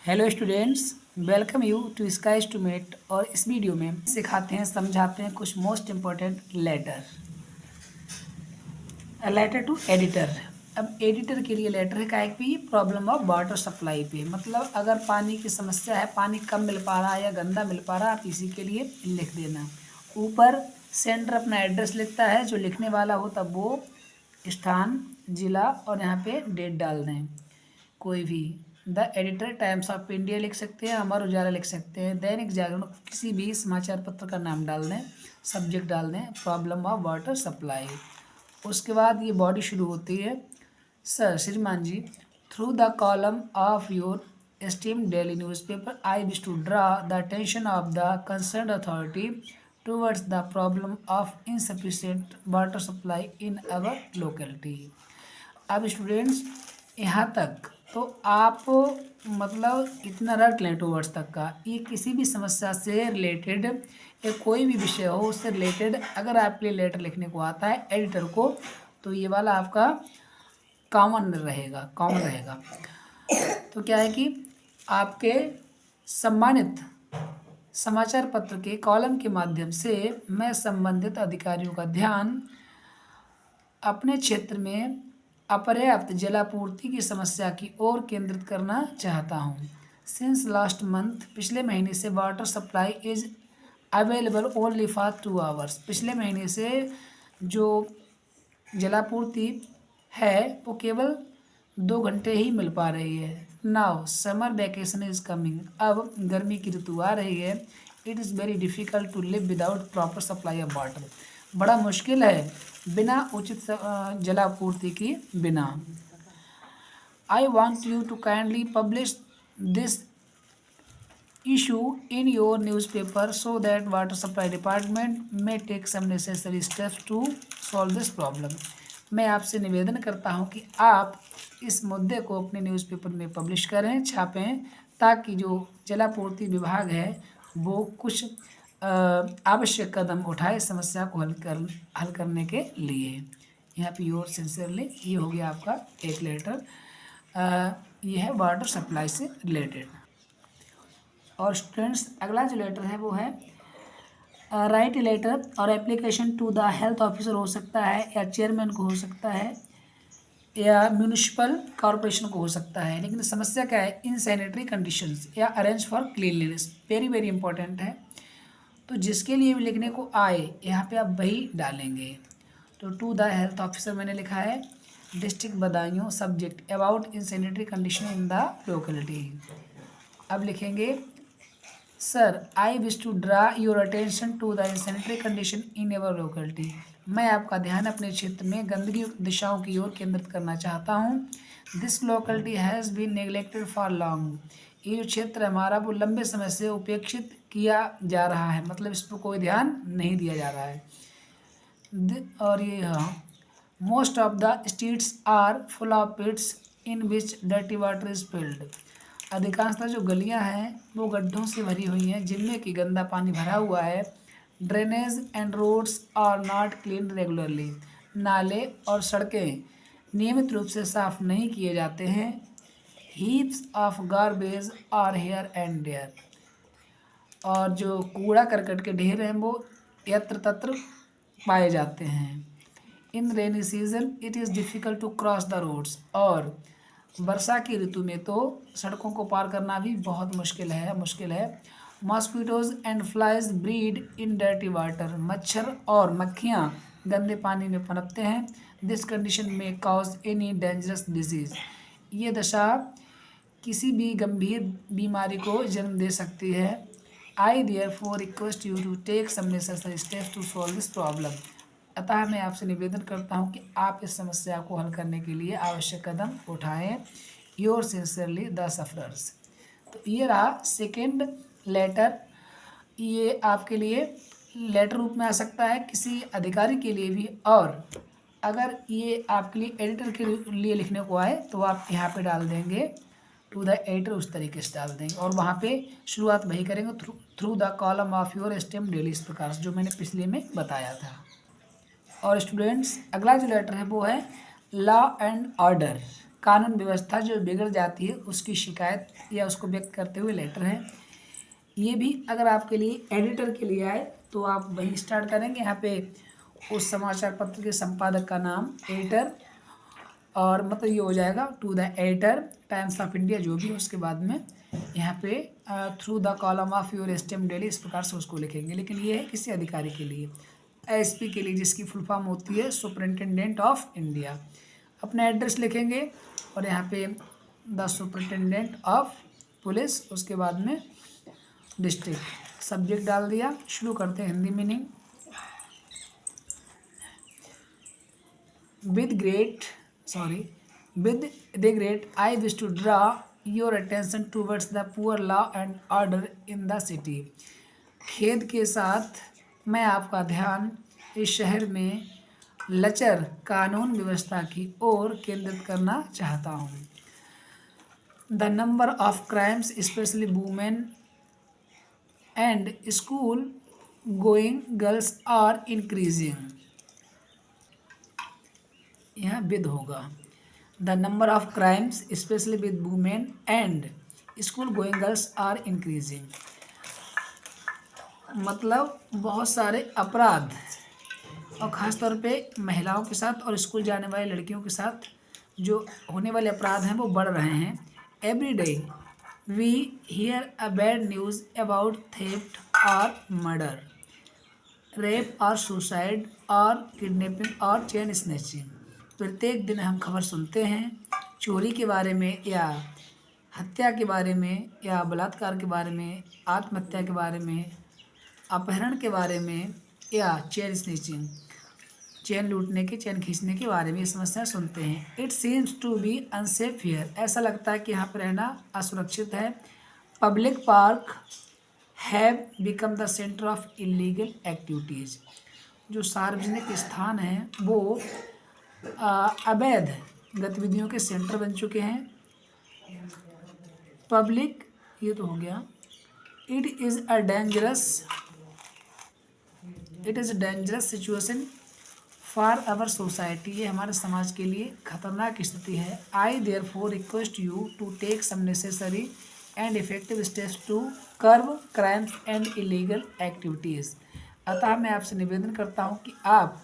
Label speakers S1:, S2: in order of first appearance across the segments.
S1: Hello students, welcome you to sky to mate. और इस video में सिखाते हैं, समझाते हैं कुछ most important letter to editor. अब एडिटर के लिए लेटर है काहे पे, प्रॉब्लम ऑफ वाटर सप्लाई पे, मतलब अगर पानी की समस्या है, पानी कम मिल पा रहा है या गंदा मिल पा रहा है, आप इसी के लिए लिख देना। ऊपर सेंडर अपना एड्रेस लिखता है, जो लिखने वाला हो तब वो स्थान, जिला और यहाँ पे डेट डाल दें कोई भी। The editor Times of India लिख सकते हैं, अमर उजाला लिख सकते हैं, दैनिक जागरण, किसी भी समाचार पत्र का नाम डाल दें, सब्जेक्ट डाल दें प्रॉब्लम ऑफ वाटर सप्लाई। उसके बाद ये बॉडी शुरू होती है। सर श्रीमान ji, through the column of your esteemed daily newspaper, I wish to draw the attention of the concerned authority towards the problem of insufficient water supply in our locality। अब students यहाँ तक तो आप मतलब इतना रट लें टूवर्ड्स तक का। ये किसी भी समस्या से रिलेटेड या कोई भी विषय हो उससे रिलेटेड अगर आपके लिए लेटर लिखने को आता है एडिटर को, तो ये वाला आपका कॉमन रहेगा। तो क्या है कि आपके सम्मानित समाचार पत्र के कॉलम के माध्यम से मैं संबंधित अधिकारियों का ध्यान अपने क्षेत्र में अपर्याप्त जलापूर्ति की समस्या की ओर केंद्रित करना चाहता हूँ। सिंस लास्ट मंथ, पिछले महीने से water supply is available only for 2 hours. पिछले महीने से जो जलापूर्ति है वो केवल 2 घंटे ही मिल पा रही है। Now summer vacation is coming, अब गर्मी की ऋतु आ रही है। It is very difficult to live without proper supply of water, बड़ा मुश्किल है बिना उचित जलापूर्ति की बिना। I want you to kindly publish this issue in your newspaper so that water supply department may take some necessary steps to solve this problem। मैं आपसे निवेदन करता हूं कि आप इस मुद्दे को अपने न्यूज़पेपर में पब्लिश करें, छापें, ताकि जो जलापूर्ति विभाग है वो कुछ आवश्यक कदम उठाए समस्या को हल करने के लिए। यहाँ पे योर सिंसियरली ये हो गया आपका एक लेटर। ये है वाटर सप्लाई से रिलेटेड। और स्टूडेंट्स अगला जो लेटर है वो है राइट लेटर और application to the health officer हो सकता है, या चेयरमैन को हो सकता है, या म्यूनिसिपल कॉरपोरेशन को हो सकता है। लेकिन समस्या क्या है, इन सैनिटरी कंडीशंस या arrange for cleanliness, very very important है। तो जिसके लिए भी लिखने को आए यहाँ पे आप वही डालेंगे। तो टू द हेल्थ ऑफिसर मैंने लिखा है, district Badaun, subject about insanitary condition in the locality. अब लिखेंगे sir I wish to draw your attention to the sanitary condition in ever locality. मैं आपका ध्यान अपने क्षेत्र में गंदगी दिशाओं की ओर केंद्रित करना चाहता हूँ। This locality has been neglected for long, ये जो क्षेत्र हमारा वो लंबे समय से उपेक्षित किया जा रहा है, मतलब इस पर कोई ध्यान नहीं दिया जा रहा है। और ये हाँ, most of the streets are full of pits in which dirty water is filled. अधिकांशतः जो गलियां हैं वो गड्ढों से भरी हुई हैं जिनमें कि गंदा पानी भरा हुआ है। Drainage and roads are not clean regularly, नाले और सड़कें नियमित रूप से साफ नहीं किए जाते हैं। Heaps of garbage are here and there, और जो कूड़ा करकट के ढेर हैं वो यत्र तत्र पाए जाते हैं। In rainy season it is difficult to cross the roads, और वर्षा की ऋतु में तो सड़कों को पार करना भी बहुत मुश्किल है। Mosquitoes and flies breed in dirty water, मच्छर और मक्खियाँ गंदे पानी में पनपते हैं। दिस कंडीशन में कॉज एनी डेंजरस डिजीज़, ये दशा किसी भी गंभीर बीमारी को जन्म दे सकती है। I therefore request you to take some necessary steps to solve this problem. अतः मैं आपसे निवेदन करता हूं कि आप इस समस्या को हल करने के लिए आवश्यक कदम उठाएं। Your sincerely the sufferers. तो ये रहा सेकेंड लेटर। ये आपके लिए लेटर रूप में आ सकता है किसी अधिकारी के लिए भी, और अगर ये आपके लिए एडिटर के लिए लिखने को आए तो आप यहाँ पे डाल देंगे टू द एडिटर, उस तरीके से डाल देंगे। और वहाँ पे शुरुआत वही करेंगे through the column of your esteemed daily, इस प्रकार से जो मैंने पिछले में बताया था। और स्टूडेंट्स अगला जो लेटर है वो है लॉ एंड ऑर्डर कानून व्यवस्था जो बिगड़ जाती है उसकी शिकायत या उसको व्यक्त करते हुए लेटर है। ये भी अगर आपके लिए एडिटर के लिए आए तो आप वही स्टार्ट करेंगे। यहाँ पे उस समाचार पत्र के संपादक का नाम एडिटर, और मतलब ये हो जाएगा to the editor Times of India जो भी, उसके बाद में यहाँ पे through the column of your esteem daily, इस प्रकार से उसको लिखेंगे। लेकिन ये है किसी अधिकारी के लिए, एसपी के लिए, जिसकी फुल फॉर्म होती है सुपरिटेंडेंट ऑफ इंडिया। अपना एड्रेस लिखेंगे और यहाँ पे द सुपरिटेंडेंट ऑफ पुलिस, उसके बाद में डिस्ट्रिक्ट, सब्जेक्ट डाल दिया। शुरू करते हैं Hindi meaning. With regret, I wish to draw your attention towards the poor law and order in the city. खेद के साथ मैं आपका ध्यान इस शहर में लचर कानून व्यवस्था की ओर केंद्रित करना चाहता हूँ। The number of crimes, especially women and school-going girls, are increasing. यहाँ विद होगा। The number of crimes specially with women and school going girls are increasing, मतलब बहुत सारे अपराध और ख़ासतौर पे महिलाओं के साथ और स्कूल जाने वाली लड़कियों के साथ जो होने वाले अपराध हैं वो बढ़ रहे हैं। Every day we hear a bad news about theft और मर्डर, रेप और सुसाइड और किडनैपिंग और चेन स्नैचिंग। प्रत्येक दिन हम खबर सुनते हैं चोरी के बारे में या हत्या के बारे में या बलात्कार के बारे में, आत्महत्या के बारे में, अपहरण के बारे में या चेन स्नैचिंग, चेन लूटने के, चेन खींचने के बारे में ये समस्याएं सुनते हैं। It seems to be unsafe here, ऐसा लगता है कि यहाँ पर रहना असुरक्षित है। Public park have become the centre of illegal activities, जो सार्वजनिक स्थान हैं वो अवैध गतिविधियों के सेंटर बन चुके हैं। पब्लिक, ये तो हो गया। It is dangerous situation for our society, ये हमारे समाज के लिए खतरनाक स्थिति है। I therefore request you to take some necessary and effective steps to curb crimes and illegal activities, अतः मैं आपसे निवेदन करता हूँ कि आप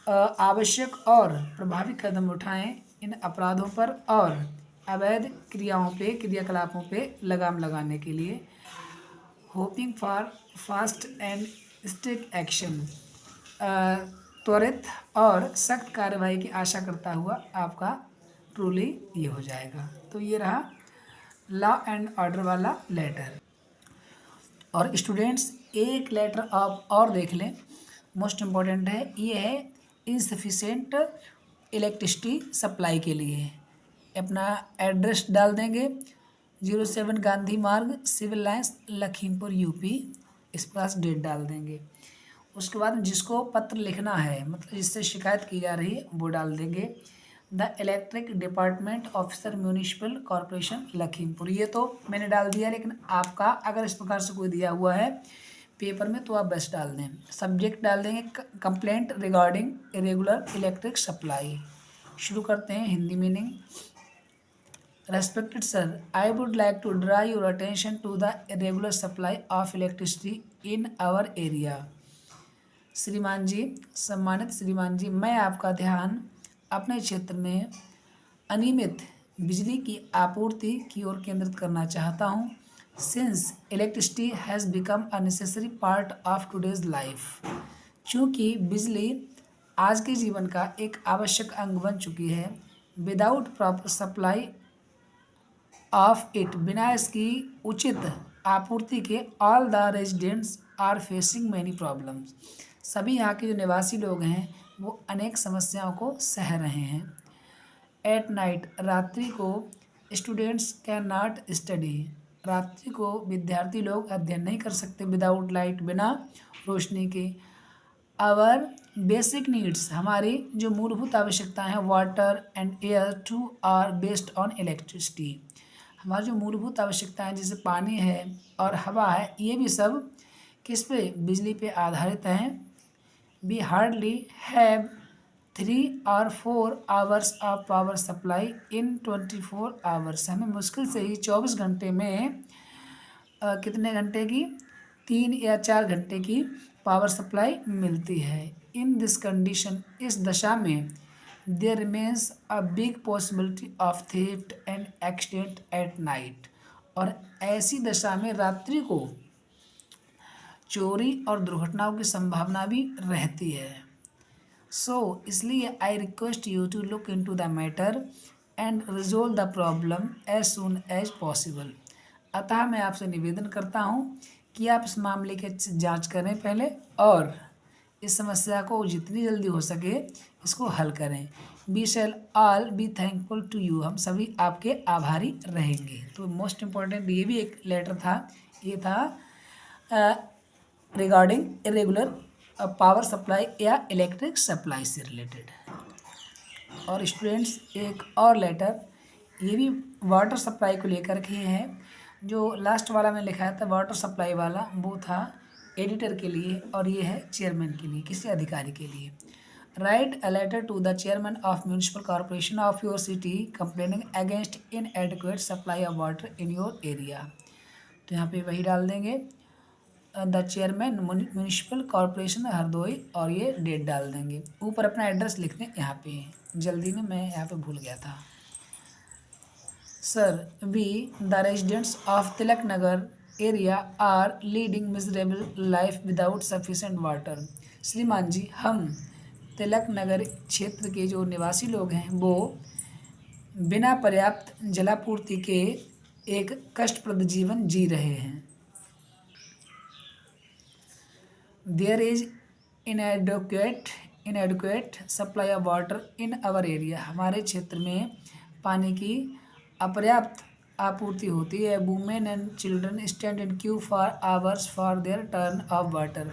S1: आवश्यक और प्रभावी कदम उठाएं इन अपराधों पर और अवैध क्रियाकलापों पे लगाम लगाने के लिए। Hoping for fast and strict action, त्वरित और सख्त कार्रवाई की आशा करता हुआ आपका ट्रूली ये हो जाएगा। तो ये रहा लॉ एंड ऑर्डर वाला लेटर। और स्टूडेंट्स एक लेटर आप और देख लें, मोस्ट इम्पॉर्टेंट है, ये है इनसफिशेंट इलेक्ट्रिसिटी सप्लाई के लिए। अपना एड्रेस डाल देंगे 07 गांधी मार्ग, सिविल लाइन्स, लखीमपुर यूपी, इस पास डेट डाल देंगे। उसके बाद जिसको पत्र लिखना है, मतलब जिससे शिकायत की जा रही है, वो डाल देंगे the electric department officer municipal corporation Lakhimpur. ये तो मैंने डाल दिया, लेकिन आपका अगर इस प्रकार से कोई दिया हुआ है पेपर में तो आप बस डाल दें। सब्जेक्ट डाल देंगे complaint regarding irregular electric supply. शुरू करते हैं Hindi meaning. Respected sir, I would like to draw your attention to the irregular supply of electricity in our area. श्रीमान जी, सम्मानित श्रीमान जी, मैं आपका ध्यान अपने क्षेत्र में अनियमित बिजली की आपूर्ति की ओर केंद्रित करना चाहता हूँ। Since electricity has become a necessary part of today's life, चूँकि बिजली आज के जीवन का एक आवश्यक अंग बन चुकी है। Without proper supply of it, बिना इसकी उचित आपूर्ति के, all the residents are facing many problems, सभी यहाँ के जो निवासी लोग हैं वो अनेक समस्याओं को सह रहे हैं। एट नाइट, रात्रि को, स्टूडेंट्स कैन नॉट स्टडी, रात्रि को विद्यार्थी लोग अध्ययन नहीं कर सकते विदाउट लाइट, बिना रोशनी के। आवर बेसिक नीड्स, हमारी जो मूलभूत आवश्यकताएं हैं, water and air too are based on electricity, हमारी जो मूलभूत आवश्यकताएं जैसे पानी है और हवा है, ये भी सब किस पे, बिजली पे आधारित हैं। वी हार्डली हैव 3 और 4 hours of power supply in 24 hours. हमें मुश्किल से ही 24 घंटे में कितने घंटे की, 3 या 4 घंटे की पावर सप्लाई मिलती है। इन दिस कंडीशन, इस दशा में, there remains a big possibility of theft and accident at night. और ऐसी दशा में रात्रि को चोरी और दुर्घटनाओं की संभावना भी रहती है। इसलिए I request you to look into the matter and resolve the problem as soon as possible. अतः मैं आपसे निवेदन करता हूँ कि आप इस मामले की जांच करें पहले, और इस समस्या को जितनी जल्दी हो सके इसको हल करें। We shall all be thankful to you. हम सभी आपके आभारी रहेंगे। तो मोस्ट इम्पॉर्टेंट ये भी एक लेटर था, ये था रिगार्डिंग इरेगुलर पावर सप्लाई या इलेक्ट्रिक सप्लाई से रिलेटेड। और स्टूडेंट्स, एक और लेटर ये भी वाटर सप्लाई को लेकर के हैं। जो लास्ट वाला मैंने लिखा था वाटर सप्लाई वाला, वो था एडिटर के लिए, और ये है चेयरमैन के लिए, किसी अधिकारी के लिए। Write a letter to the chairman of municipal corporation of your city complaining against inadequate supply of water in your area. तो यहाँ पे वही डाल देंगे, the chairman municipal corporation Hardoi, और ये डेट डाल देंगे। ऊपर अपना एड्रेस लिख दें यहाँ पे, जल्दी में मैं यहाँ पे भूल गया था। Sir, we the residents of Tilak Nagar area are leading miserable life without sufficient water. श्रीमान जी, हम तिलक नगर क्षेत्र के जो निवासी लोग हैं वो बिना पर्याप्त जलापूर्ति के एक कष्टप्रद जीवन जी रहे हैं। There is inadequate supply of water in our area. हमारे क्षेत्र में पानी की अपर्याप्त आपूर्ति होती है। Women and children stand in queue for hours for their turn of water.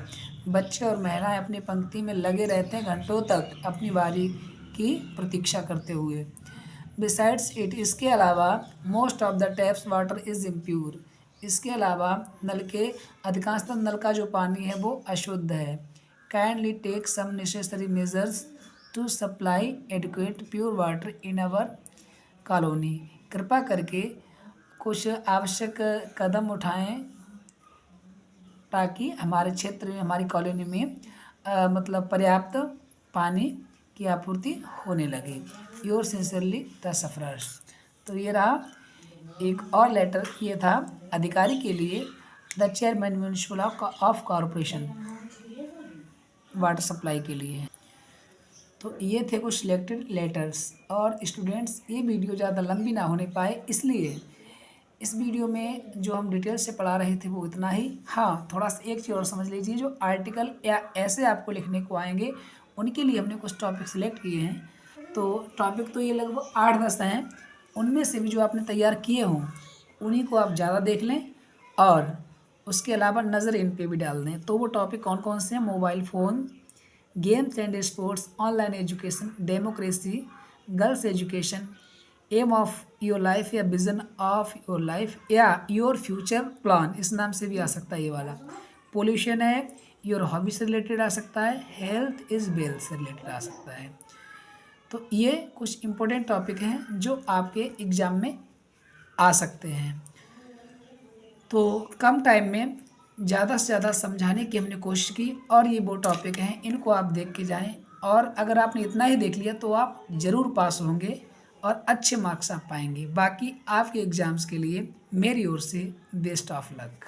S1: बच्चे और महिलाएं अपनी पंक्ति में लगे रहते हैं घंटों तक अपनी बारी की प्रतीक्षा करते हुए। बिसाइड्स इट, इसके अलावा, most of the taps water is impure. इसके अलावा नल के अधिकांशतः नल का जो पानी है वो अशुद्ध है। Kindly take some necessary measures to supply adequate pure water in our colony. कृपा करके कुछ आवश्यक कदम उठाएं ताकि हमारे क्षेत्र में, हमारी कॉलोनी में मतलब पर्याप्त पानी की आपूर्ति होने लगे। Your sincerely the sufferers. तो ये रहा एक और लेटर, ये था अधिकारी के लिए, the chairman municipal of corporation water supply के लिए। तो ये थे कुछ सिलेक्टेड लेटर्स। और स्टूडेंट्स, ये वीडियो ज़्यादा लंबी ना होने पाए इसलिए इस वीडियो में जो हम डिटेल से पढ़ा रहे थे वो इतना ही। हाँ, थोड़ा सा एक चीज़ और समझ लीजिए, जो आर्टिकल या ऐसे आपको लिखने को आएंगे उनके लिए हमने कुछ टॉपिक सिलेक्ट किए हैं। तो टॉपिक तो ये लगभग 8-10 हैं। उनमें से भी जो आपने तैयार किए हों उन्हीं को आप ज़्यादा देख लें, और उसके अलावा नज़र इन पे भी डाल दें। तो वो टॉपिक कौन कौन से हैं? Mobile phone, games and sports, online education, democracy, girls education, aim of your life या विजन ऑफ योर लाइफ, या योर फ्यूचर प्लान, इस नाम से भी आ सकता है ये वाला। पोल्यूशन है, योर हॉबी से रिलेटेड आ सकता है, हेल्थ इज़ वेल्थ से रिलेटेड आ सकता है। तो ये कुछ इम्पोर्टेंट टॉपिक हैं जो आपके एग्ज़ाम में आ सकते हैं। तो कम टाइम में ज़्यादा से ज़्यादा समझाने की हमने कोशिश की, और ये वो टॉपिक हैं, इनको आप देख के जाएं। और अगर आपने इतना ही देख लिया तो आप ज़रूर पास होंगे और अच्छे मार्क्स आप पाएंगे। बाकी आपके एग्ज़ाम्स के लिए मेरी ओर से बेस्ट ऑफ लक।